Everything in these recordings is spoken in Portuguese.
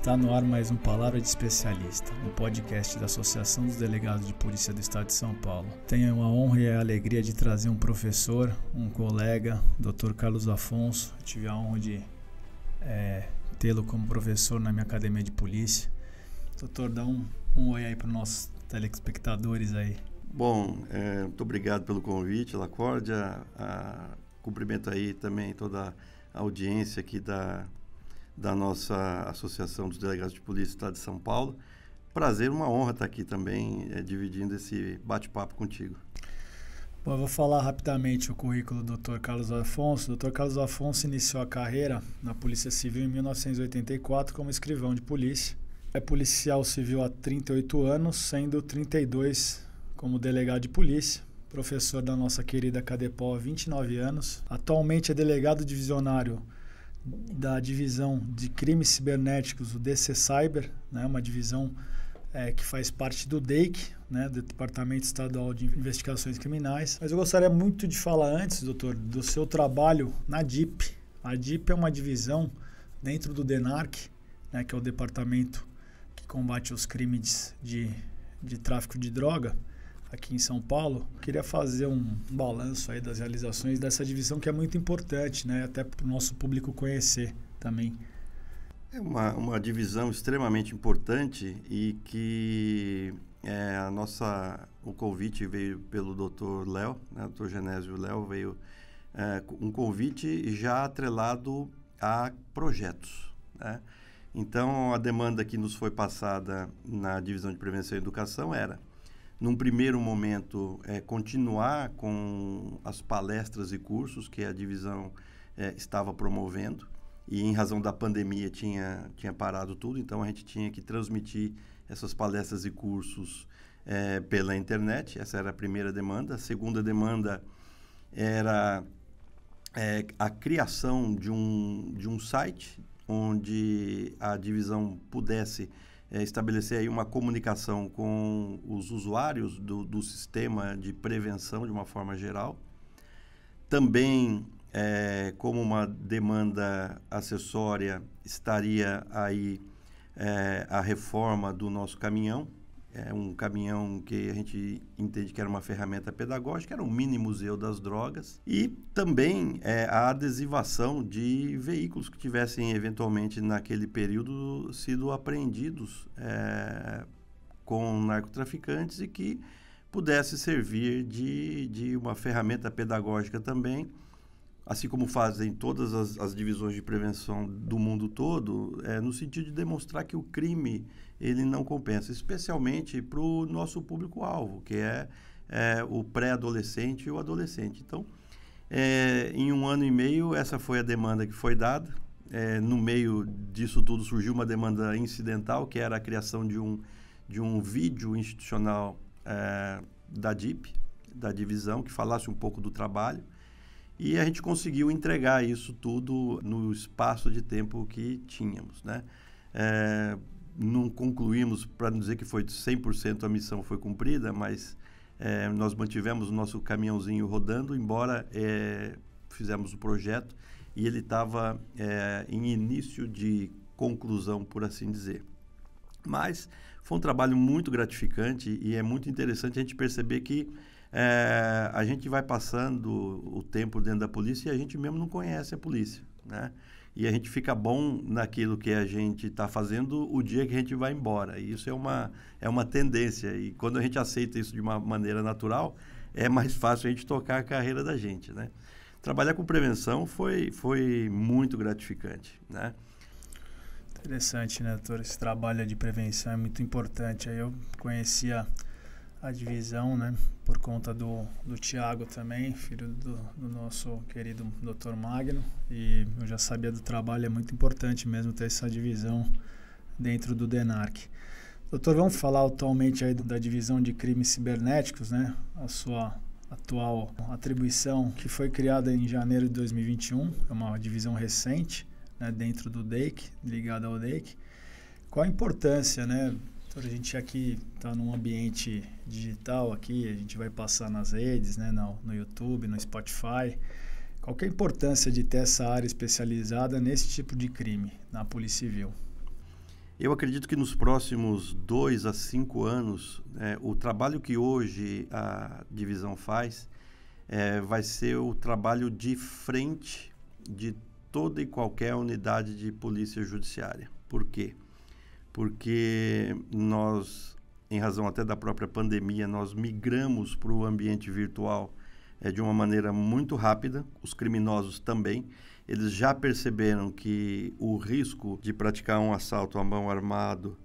Está no ar mais um Palavra de Especialista, um podcast da Associação dos Delegados de Polícia do Estado de São Paulo. Tenho a honra e a alegria de trazer um professor, um colega, Dr. Carlos Afonso. Eu tive a honra de tê-lo como professor na minha academia de polícia. Doutor, dá um oi aí para os nossos telespectadores aí. Bom, muito obrigado pelo convite, Lacórdia. Cumprimento aí também toda a audiência aqui da nossa Associação dos Delegados de Polícia do Estado de São Paulo. Prazer, uma honra estar aqui também, dividindo esse bate-papo contigo. Bom, eu vou falar rapidamente o currículo do Dr. Carlos Afonso. O Dr. Carlos Afonso iniciou a carreira na Polícia Civil em 1984 como escrivão de polícia. É policial civil há 38 anos, sendo 32 como delegado de polícia. Professor da nossa querida Cadepol há 29 anos. Atualmente é delegado divisionário da Divisão de Crimes Cibernéticos, o DC Cyber, né, uma divisão que faz parte do DEIC, né, do Departamento Estadual de Investigações Criminais. Mas eu gostaria muito de falar antes, doutor, do seu trabalho na DIP. A DIP é uma divisão dentro do DENARC, né, que é o departamento que combate os crimes de tráfico de droga aqui em São Paulo. Queria fazer um balanço aí das realizações dessa divisão, que é muito importante, né? Até para o nosso público conhecer também. É uma divisão extremamente importante e que o convite veio pelo Dr. Léo, né? Dr. Genésio Léo, veio um convite já atrelado a projetos, né? Então, a demanda que nos foi passada na Divisão de Prevenção e Educação era, num primeiro momento, continuar com as palestras e cursos que a divisão estava promovendo, e em razão da pandemia tinha parado tudo, então a gente tinha que transmitir essas palestras e cursos pela internet. Essa era a primeira demanda. A segunda demanda era a criação de um site onde a divisão pudesse estabelecer aí uma comunicação com os usuários do sistema de prevenção de uma forma geral. Também, como uma demanda acessória, estaria aí a reforma do nosso caminhão. É um caminhão que a gente entende que era uma ferramenta pedagógica, era um mini museu das drogas. E também a adesivação de veículos que tivessem, eventualmente, naquele período, sido apreendidos com narcotraficantes e que pudesse servir de uma ferramenta pedagógica também, assim como fazem todas as divisões de prevenção do mundo todo, no sentido de demonstrar que o crime ele não compensa, especialmente para o nosso público-alvo, que é o pré-adolescente e o adolescente. Então, em 1 ano e meio, essa foi a demanda que foi dada. No meio disso tudo surgiu uma demanda incidental, que era a criação de um vídeo institucional da DIP, da divisão, que falasse um pouco do trabalho. E a gente conseguiu entregar isso tudo no espaço de tempo que tínhamos, né? Não concluímos, para não dizer que foi 100% a missão foi cumprida, mas nós mantivemos o nosso caminhãozinho rodando, embora fizemos o projeto e ele estava em início de conclusão, por assim dizer. Mas foi um trabalho muito gratificante e é muito interessante a gente perceber que a gente vai passando o tempo dentro da polícia e a gente mesmo não conhece a polícia, né? E a gente fica bom naquilo que a gente está fazendo o dia que a gente vai embora. E isso é uma tendência. E quando a gente aceita isso de uma maneira natural, é mais fácil a gente tocar a carreira da gente, né? Trabalhar com prevenção foi muito gratificante, né? Interessante, né, doutor? Esse trabalho de prevenção é muito importante. Aí eu conhecia a divisão, né, por conta do Tiago também, filho do nosso querido Dr. Magno, e eu já sabia do trabalho. É muito importante mesmo ter essa divisão dentro do DENARC. Doutor, vamos falar atualmente aí da divisão de crimes cibernéticos, né, a sua atual atribuição, que foi criada em janeiro de 2021, é uma divisão recente, né, dentro do DEIC, ligada ao DEIC. Qual a importância, né? A gente aqui está num ambiente digital aqui, a gente vai passar nas redes, né, no YouTube, no Spotify. Qual que é a importância de ter essa área especializada nesse tipo de crime na Polícia Civil? Eu acredito que nos próximos 2 a 5 anos, o trabalho que hoje a divisão faz vai ser o trabalho de frente de toda e qualquer unidade de polícia judiciária. Por quê? Porque nós, em razão até da própria pandemia, nós migramos para o ambiente virtual de uma maneira muito rápida, os criminosos também. Eles já perceberam que o risco de praticar um assalto à mão armado,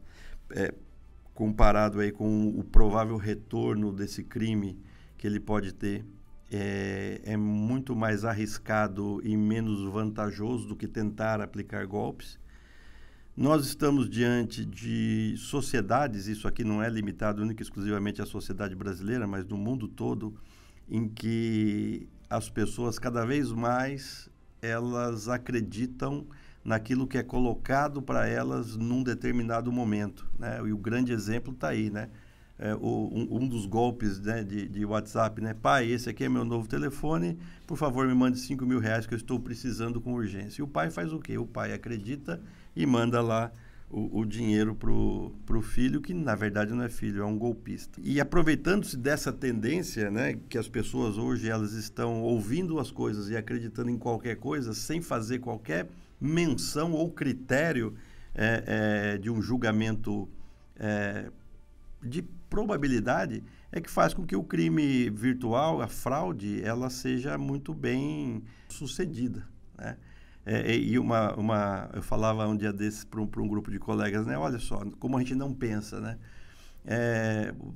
comparado aí com o provável retorno desse crime que ele pode ter, é muito mais arriscado e menos vantajoso do que tentar aplicar golpes. Nós estamos diante de sociedades, isso aqui não é limitado única e exclusivamente à sociedade brasileira, mas no mundo todo, em que as pessoas cada vez mais elas acreditam naquilo que é colocado para elas num determinado momento, né? E o grande exemplo está aí, né? Um dos golpes, né, de WhatsApp, né? Pai, esse aqui é meu novo telefone, por favor me mande R$5.000 que eu estou precisando com urgência. E o pai faz o quê? O pai acredita e manda lá o dinheiro pro filho, que na verdade não é filho, é um golpista. E aproveitando-se dessa tendência, né, que as pessoas hoje elas estão ouvindo as coisas e acreditando em qualquer coisa, sem fazer qualquer menção ou critério de um julgamento de probabilidade, é que faz com que o crime virtual, a fraude, ela seja muito bem sucedida, né? Eu falava um dia desses para um grupo de colegas, né? Olha só, como a gente não pensa, né?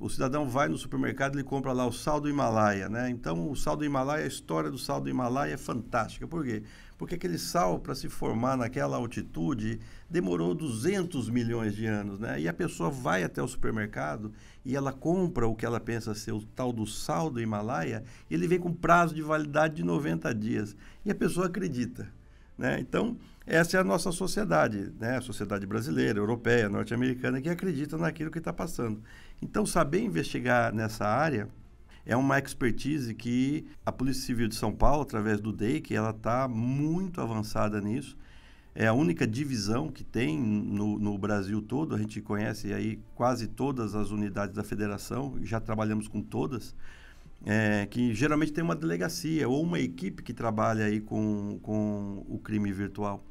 O cidadão vai no supermercado e compra lá o sal do Himalaia, né? Então, o sal do Himalaia, a história do sal do Himalaia é fantástica. Por quê? Porque aquele sal, para se formar naquela altitude, demorou 200 milhões de anos, né? E a pessoa vai até o supermercado e ela compra o que ela pensa ser o tal do sal do Himalaia, e ele vem com prazo de validade de 90 dias. E a pessoa acredita, né? Então, essa é a nossa sociedade, né? A sociedade brasileira, europeia, norte-americana, que acredita naquilo que está passando. Então, saber investigar nessa área é uma expertise que a Polícia Civil de São Paulo, através do DEIC, ela está muito avançada nisso. É a única divisão que tem no Brasil todo. A gente conhece aí quase todas as unidades da federação, já trabalhamos com todas. Que geralmente tem uma delegacia ou uma equipe que trabalha aí com o crime virtual.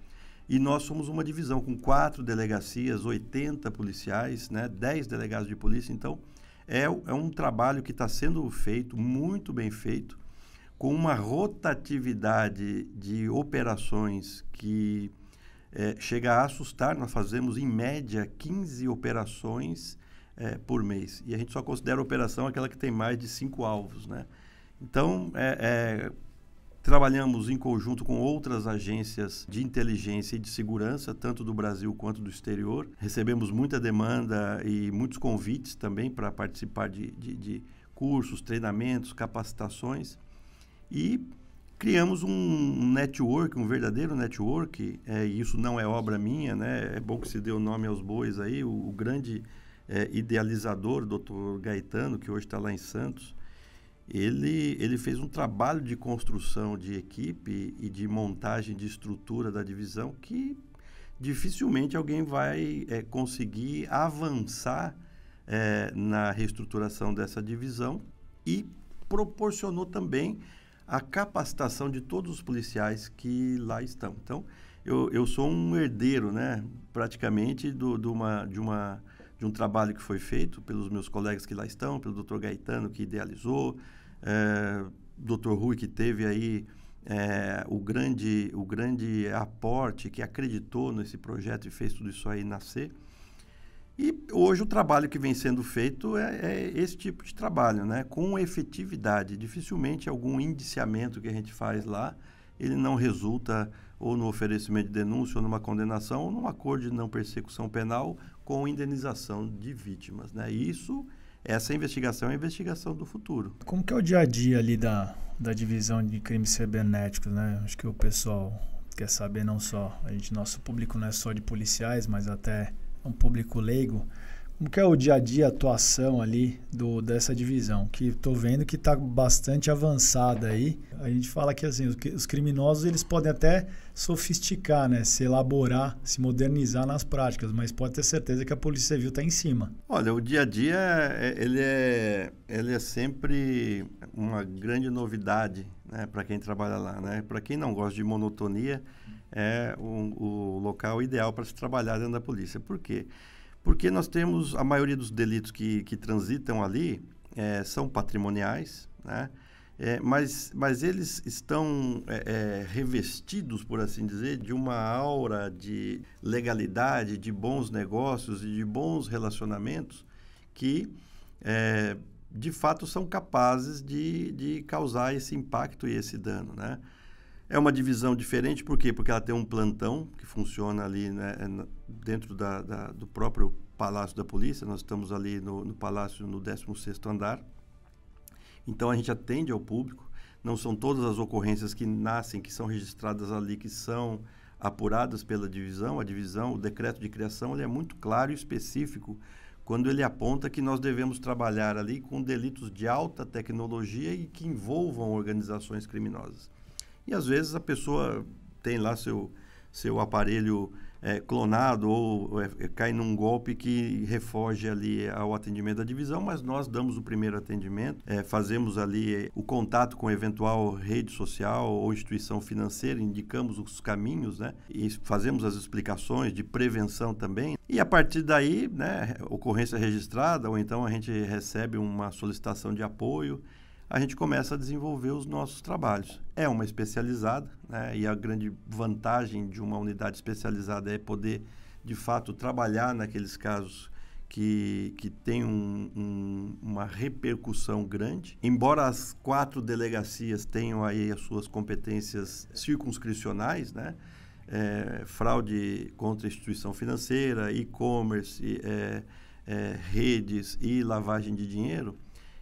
E nós somos uma divisão com 4 delegacias, 80 policiais, né, 10 delegados de polícia. Então, é um trabalho que está sendo feito, muito bem feito, com uma rotatividade de operações que chega a assustar. Nós fazemos, em média, 15 operações por mês. E a gente só considera operação aquela que tem mais de 5 alvos, né? Então, trabalhamos em conjunto com outras agências de inteligência e de segurança, tanto do Brasil quanto do exterior. Recebemos muita demanda e muitos convites também para participar de cursos, treinamentos, capacitações. E criamos um network, um verdadeiro network, e isso não é obra minha, né? É bom que se dê o nome aos bois aí. O grande idealizador, o Dr. Gaetano, que hoje está lá em Santos, ele fez um trabalho de construção de equipe e de montagem de estrutura da divisão que dificilmente alguém vai conseguir avançar na reestruturação dessa divisão, e proporcionou também a capacitação de todos os policiais que lá estão. Então, eu sou um herdeiro, né, praticamente de um trabalho que foi feito pelos meus colegas que lá estão, pelo Dr. Gaetano, que idealizou, Dr. Rui, que teve aí o grande aporte, que acreditou nesse projeto e fez tudo isso aí nascer. E hoje o trabalho que vem sendo feito é esse tipo de trabalho, né? Com efetividade. Dificilmente algum indiciamento que a gente faz lá, ele não resulta ou no oferecimento de denúncia, ou numa condenação, ou num acordo de não persecução penal com indenização de vítimas, né? E essa investigação é a investigação do futuro. Como que é o dia a dia ali da divisão de crimes cibernéticos, né? Acho que o pessoal quer saber, não só, nosso público não é só de policiais, mas até um público leigo. Como que é o dia a dia, a atuação ali dessa divisão? Que estou vendo que está bastante avançada aí. A gente fala que assim, os criminosos eles podem até sofisticar, né? Se elaborar, se modernizar nas práticas, mas pode ter certeza que a Polícia Civil está em cima. Olha, o dia a dia ele é sempre uma grande novidade, né, para quem trabalha lá, né? Para quem não gosta de monotonia, é o local ideal para se trabalhar dentro da polícia. Por quê? Porque nós temos a maioria dos delitos que transitam ali são patrimoniais, né? Mas eles estão revestidos, por assim dizer, de uma aura de legalidade, de bons negócios e de bons relacionamentos que, de fato, são capazes de causar esse impacto e esse dano, né? É uma divisão diferente, por quê? Porque ela tem um plantão que funciona ali, né, dentro do próprio Palácio da Polícia. Nós estamos ali no Palácio, no 16º andar. Então, a gente atende ao público. Não são todas as ocorrências que nascem, que são registradas ali, que são apuradas pela divisão. A divisão, o decreto de criação, ele é muito claro e específico quando ele aponta que nós devemos trabalhar ali com delitos de alta tecnologia e que envolvam organizações criminosas. E, às vezes, a pessoa tem lá seu aparelho clonado ou cai num golpe que refoge ali ao atendimento da divisão, mas nós damos o primeiro atendimento, fazemos ali o contato com eventual rede social ou instituição financeira, indicamos os caminhos, né, e fazemos as explicações de prevenção também. E, a partir daí, né, ocorrência registrada, ou então a gente recebe uma solicitação de apoio, a gente começa a desenvolver os nossos trabalhos. É uma especializada, né? E a grande vantagem de uma unidade especializada é poder, de fato, trabalhar naqueles casos que tem uma repercussão grande. Embora as 4 delegacias tenham aí as suas competências circunscricionais, né? Fraude contra a instituição financeira, e-commerce, redes e lavagem de dinheiro,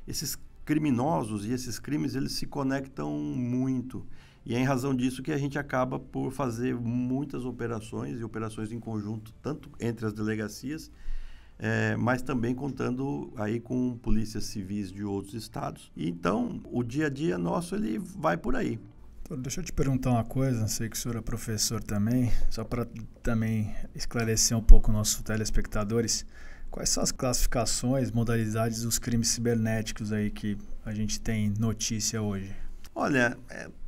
esses criminosos e esses crimes, eles se conectam muito. E é em razão disso que a gente acaba por fazer muitas operações e operações em conjunto, tanto entre as delegacias, mas também contando aí com polícias civis de outros estados. E, então, o dia a dia nosso, ele vai por aí. Deixa eu te perguntar uma coisa, sei que o senhor é professor também, só para também esclarecer um pouco nossos telespectadores. Quais são as classificações, modalidades dos crimes cibernéticos aí que a gente tem notícia hoje? Olha,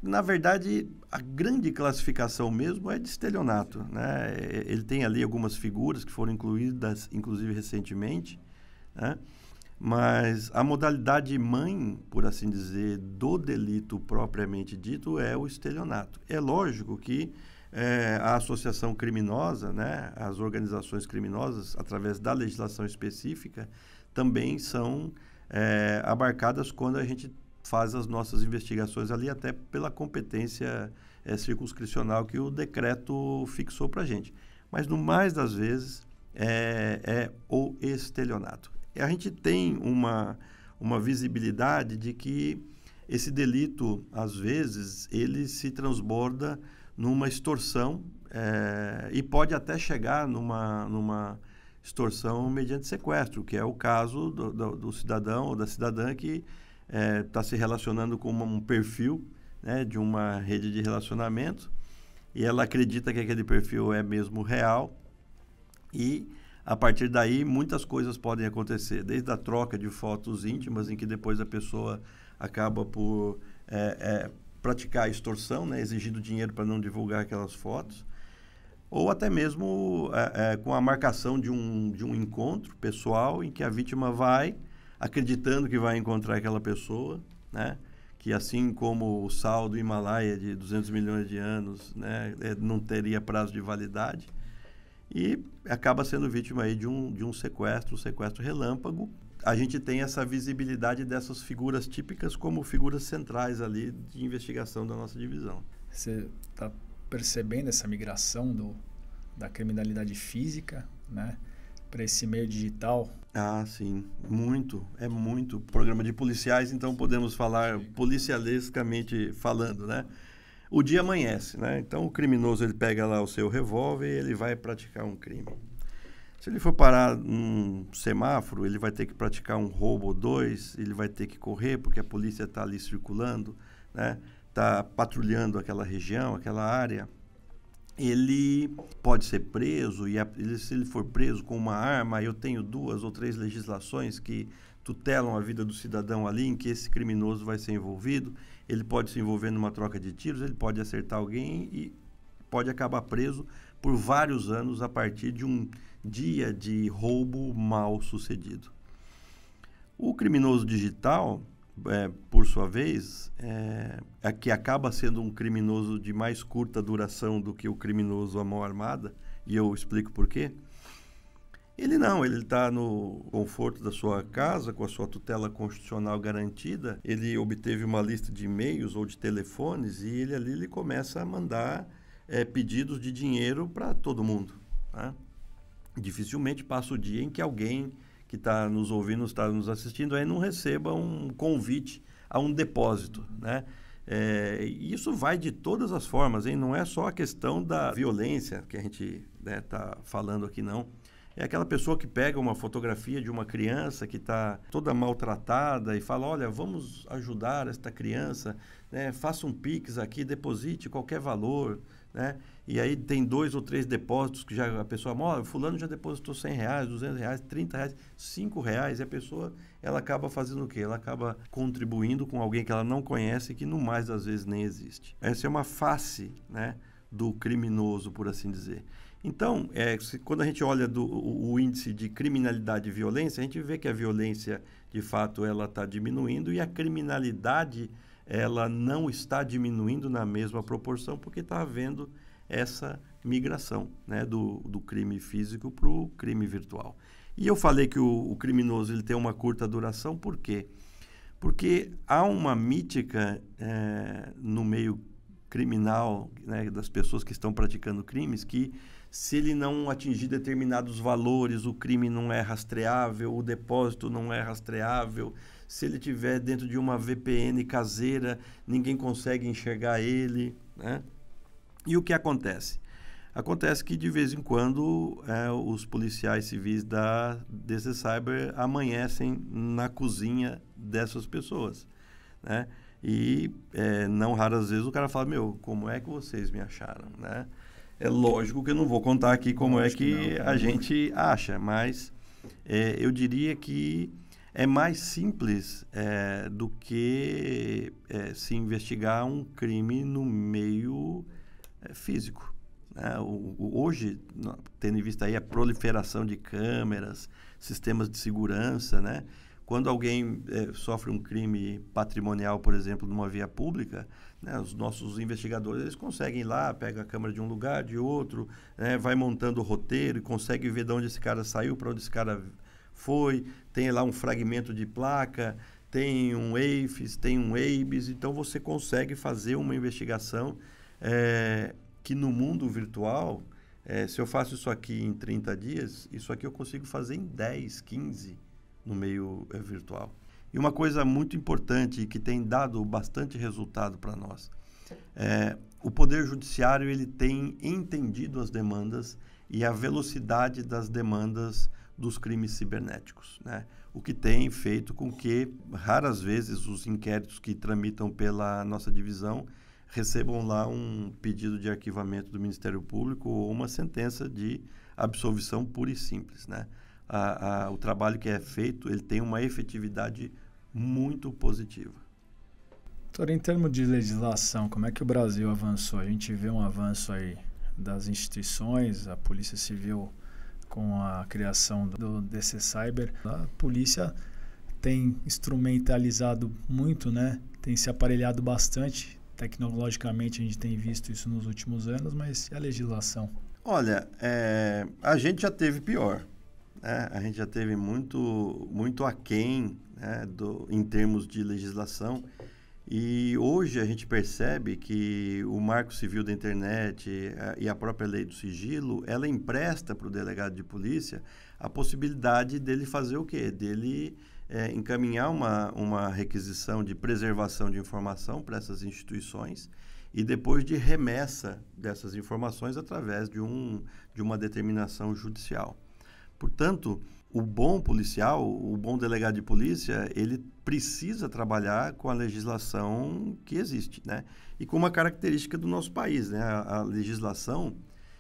na verdade, a grande classificação mesmo é de estelionato, né? Ele tem ali algumas figuras que foram incluídas, inclusive recentemente, né? Mas a modalidade mãe, por assim dizer, do delito propriamente dito é o estelionato. É lógico que a associação criminosa, né, as organizações criminosas, através da legislação específica, também são abarcadas quando a gente faz as nossas investigações ali, até pela competência circunscricional que o decreto fixou para a gente. Mas, no mais das vezes, é o estelionato. E a gente tem uma visibilidade de que esse delito, às vezes, ele se transborda numa extorsão e pode até chegar numa extorsão mediante sequestro, que é o caso do cidadão ou da cidadã que está se relacionando com um perfil, né, de uma rede de relacionamento, e ela acredita que aquele perfil é mesmo real, e a partir daí muitas coisas podem acontecer, desde a troca de fotos íntimas, em que depois a pessoa acaba por praticar a extorsão, né, exigindo dinheiro para não divulgar aquelas fotos, ou até mesmo com a marcação de um encontro pessoal em que a vítima vai acreditando que vai encontrar aquela pessoa, né, que assim como o sal do Himalaia de 200 milhões de anos, né, não teria prazo de validade, e acaba sendo vítima aí de um sequestro relâmpago. A gente tem essa visibilidade dessas figuras típicas como figuras centrais ali de investigação da nossa divisão. Você está percebendo essa migração da criminalidade física, né, para esse meio digital? Ah, sim, muito, é muito. Programa de policiais, então podemos falar policialescamente falando, né? O dia amanhece, né? Então o criminoso ele pega lá o seu revólver e ele vai praticar um crime. Se ele for parar num semáforo, ele vai ter que praticar um roubo ou dois, ele vai ter que correr porque a polícia está ali circulando, né? Está patrulhando aquela região, aquela área. Ele pode ser preso e se ele for preso com uma arma, eu tenho 2 ou 3 legislações que tutelam a vida do cidadão ali, em que esse criminoso vai ser envolvido. Ele pode se envolver numa troca de tiros, ele pode acertar alguém e pode acabar preso por vários anos a partir de um dia de roubo mal sucedido. O criminoso digital, por sua vez, é que acaba sendo um criminoso de mais curta duração do que o criminoso à mão armada, e eu explico por quê. Ele está no conforto da sua casa, com a sua tutela constitucional garantida, ele obteve uma lista de e-mails ou de telefones e ele começa a mandar pedidos de dinheiro para todo mundo, né? Dificilmente passa o dia em que alguém que está nos ouvindo, está nos assistindo, aí não receba um convite a um depósito, né? E isso vai de todas as formas, hein? Não é só a questão da violência que a gente está falando aqui, não. É aquela pessoa que pega uma fotografia de uma criança que está toda maltratada e fala, olha, vamos ajudar esta criança, né? Faça um Pix aqui, deposite qualquer valor, né? E aí tem 2 ou 3 depósitos que já a pessoa, fulano já depositou R$100, R$200, R$30, R$5, e a pessoa, ela acaba fazendo o quê? Ela acaba contribuindo com alguém que ela não conhece e que no mais das vezes nem existe. Essa é uma face, né, do criminoso, por assim dizer. Então, quando a gente olha o índice de criminalidade e violência, a gente vê que a violência, de fato, ela está diminuindo e a criminalidade, ela não está diminuindo na mesma proporção porque está havendo essa migração, né, do crime físico para o crime virtual. E eu falei que o criminoso ele tem uma curta duração, por quê? Porque há uma mítica no meio criminal, né, das pessoas que estão praticando crimes, que se ele não atingir determinados valores, o crime não é rastreável, o depósito não é rastreável. Se ele estiver dentro de uma VPN caseira, ninguém consegue enxergar ele, né? E o que acontece? Acontece que, de vez em quando, os policiais civis da DC Cyber amanhecem na cozinha dessas pessoas, né? E, não raras vezes, o cara fala, como é que vocês me acharam, né? É lógico que eu não vou contar aqui como é que a gente acha, mas eu diria que é mais simples do que se investigar um crime no meio físico, né? Hoje, tendo em vista aí a proliferação de câmeras, sistemas de segurança, né? Quando alguém sofre um crime patrimonial, por exemplo, numa via pública, né, os nossos investigadores eles conseguem ir lá, pega a câmera de um lugar, de outro, né, vai montando o roteiro e consegue ver de onde esse cara saiu, para onde esse cara foi, tem lá um fragmento de placa, tem um EIFES, tem um EIBES, então você consegue fazer uma investigação que no mundo virtual, se eu faço isso aqui em 30 dias, isso aqui eu consigo fazer em 10, 15 no meio virtual. E uma coisa muito importante e que tem dado bastante resultado para nós, o Poder Judiciário ele tem entendido as demandas e a velocidade das demandas dos crimes cibernéticos, né? O que tem feito com que, raras vezes, os inquéritos que tramitam pela nossa divisão recebam lá um pedido de arquivamento do Ministério Público ou uma sentença de absolvição pura e simples, né? O trabalho que é feito, ele tem uma efetividade muito positiva. Doutor, em termos de legislação, como é que o Brasil avançou? A gente vê um avanço aí das instituições, a Polícia Civil com a criação do DC Cyber. A polícia tem instrumentalizado muito, né? Tem se aparelhado bastante. Tecnologicamente, a gente tem visto isso nos últimos anos, mas e a legislação? Olha, a gente já teve pior. A gente já teve muito aquém, né, em termos de legislação, e hoje a gente percebe que o Marco Civil da Internet e a própria Lei do Sigilo, ela empresta para o delegado de polícia a possibilidade dele fazer o quê? Dele encaminhar uma requisição de preservação de informação para essas instituições e depois de remessa dessas informações através de uma determinação judicial. Portanto, o bom policial, o bom delegado de polícia, ele precisa trabalhar com a legislação que existe, né? E com uma característica do nosso país, né? A legislação,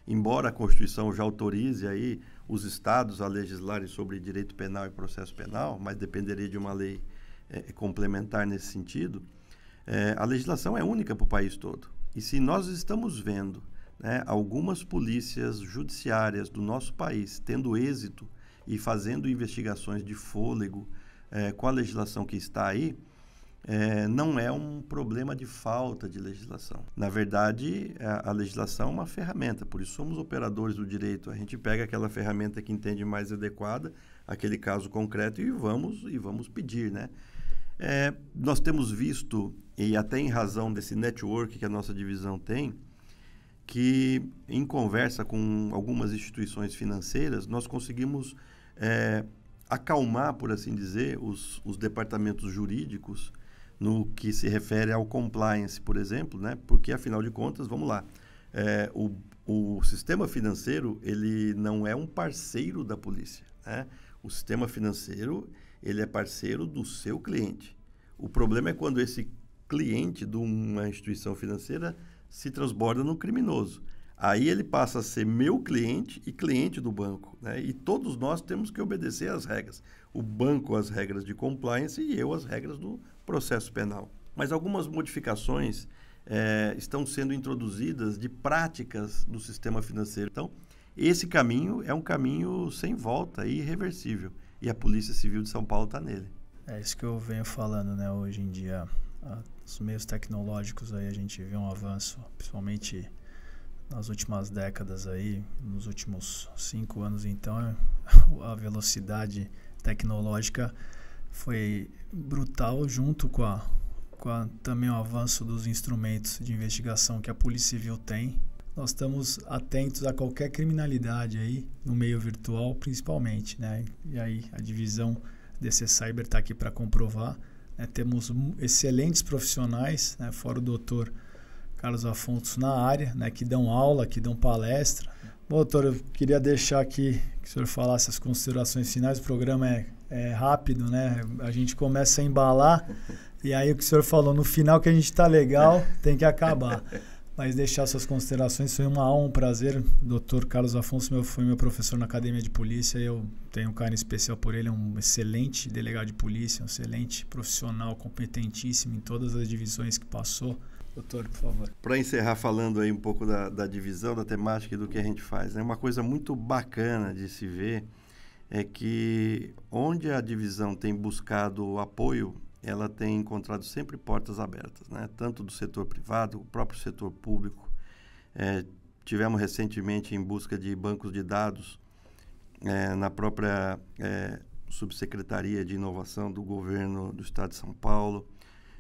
embora a Constituição já autorize aí os estados a legislarem sobre direito penal e processo penal, mas dependeria de uma lei complementar nesse sentido, a legislação é única para o país todo. E se nós estamos vendo, né, algumas polícias judiciárias do nosso país tendo êxito e fazendo investigações de fôlego com a legislação que está aí, não é um problema de falta de legislação. Na verdade, a legislação é uma ferramenta, por isso somos operadores do direito. A gente pega aquela ferramenta que entende mais adequada, aquele caso concreto, e vamos pedir, né? Nós temos visto, e até em razão desse network que a nossa divisão tem, que em conversa com algumas instituições financeiras, nós conseguimos acalmar, por assim dizer, os departamentos jurídicos no que se refere ao compliance, por exemplo, né? Porque, afinal de contas, vamos lá, o sistema financeiro, ele não é um parceiro da polícia, né? O sistema financeiro, ele é parceiro do seu cliente. O problema é quando esse cliente de uma instituição financeira se transborda no criminoso. Aí ele passa a ser meu cliente e cliente do banco, né? E todos nós temos que obedecer às regras. O banco às regras de compliance e eu às regras do processo penal. Mas algumas modificações estão sendo introduzidas de práticas do sistema financeiro. Então, esse caminho é um caminho sem volta e irreversível. E a Polícia Civil de São Paulo está nele. É isso que eu venho falando, né? Hoje em dia, os meios tecnológicos, aí a gente vê um avanço, principalmente nas últimas décadas aí, nos últimos 5 anos, então, a velocidade tecnológica foi brutal, junto com também o avanço dos instrumentos de investigação que a Polícia Civil tem. Nós estamos atentos a qualquer criminalidade aí, no meio virtual principalmente, né? E aí a divisão DC Cyber está aqui para comprovar, né? Temos excelentes profissionais, né? Fora o doutor Carlos Afonso na área, né? Que dão aula, que dão palestra. Bom, doutor, eu queria deixar aqui que o senhor falasse as considerações finais. O programa é rápido, né? A gente começa a embalar e aí o que o senhor falou, no final que a gente está legal, tem que acabar. Mas deixar suas considerações, foi uma honra, um prazer. O doutor Carlos Afonso foi meu professor na Academia de Polícia, eu tenho um carinho especial por ele, é um excelente delegado de polícia, um excelente profissional, competentíssimo em todas as divisões que passou. Doutor, por favor. Para encerrar falando aí um pouco da divisão, da temática e do que a gente faz, né? Uma coisa muito bacana de se ver é que onde a divisão tem buscado apoio, ela tem encontrado sempre portas abertas, né? Tanto do setor privado, o próprio setor público. Tivemos recentemente em busca de bancos de dados na própria Subsecretaria de Inovação do Governo do Estado de São Paulo,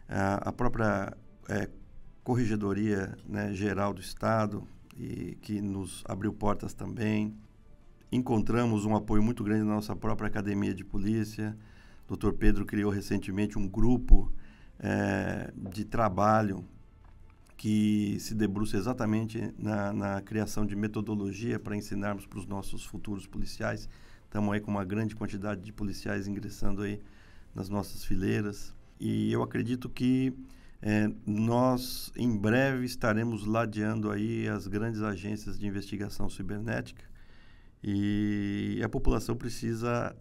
a própria Corregedoria, né, Geral do Estado, e que nos abriu portas também. Encontramos um apoio muito grande na nossa própria Academia de Polícia. O Dr. Pedro criou recentemente um grupo de trabalho que se debruça exatamente na criação de metodologia para ensinarmos para os nossos futuros policiais. Estamos aí com uma grande quantidade de policiais ingressando aí nas nossas fileiras. E eu acredito que nós, em breve, estaremos ladeando aí as grandes agências de investigação cibernética. E a população precisa,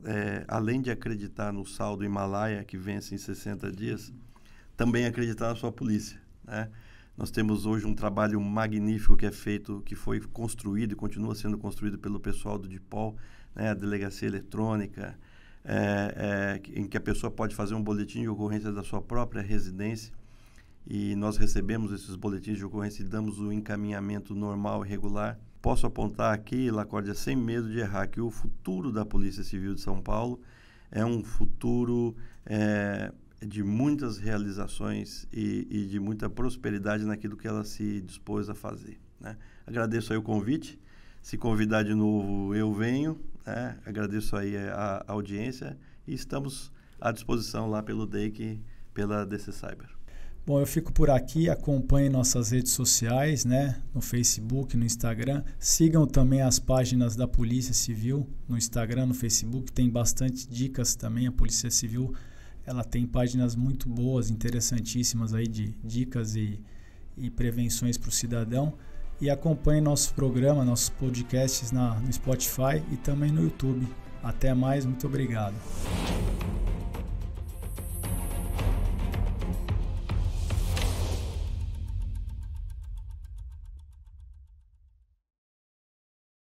além de acreditar no saldo Himalaia, que vence em 60 dias, também acreditar na sua polícia, né? Nós temos hoje um trabalho magnífico que é feito, que foi construído e continua sendo construído pelo pessoal do DIPOL, né? A delegacia eletrônica, em que a pessoa pode fazer um boletim de ocorrência da sua própria residência, e nós recebemos esses boletins de ocorrência e damos o encaminhamento normal e regular. Posso apontar aqui, Lacórdia, sem medo de errar, que o futuro da Polícia Civil de São Paulo é um futuro de muitas realizações e de muita prosperidade naquilo que ela se dispôs a fazer, né? Agradeço aí o convite. Se convidar de novo, eu venho, né? Agradeço aí a audiência e estamos à disposição lá pelo DEIC, pela DC Cyber. Bom, eu fico por aqui, acompanhem nossas redes sociais, né? No Facebook, no Instagram. Sigam também as páginas da Polícia Civil no Instagram, no Facebook. Tem bastante dicas também. A Polícia Civil, ela tem páginas muito boas, interessantíssimas aí de dicas e prevenções para o cidadão. E acompanhem nosso programa, nossos podcasts no Spotify e também no YouTube. Até mais, muito obrigado.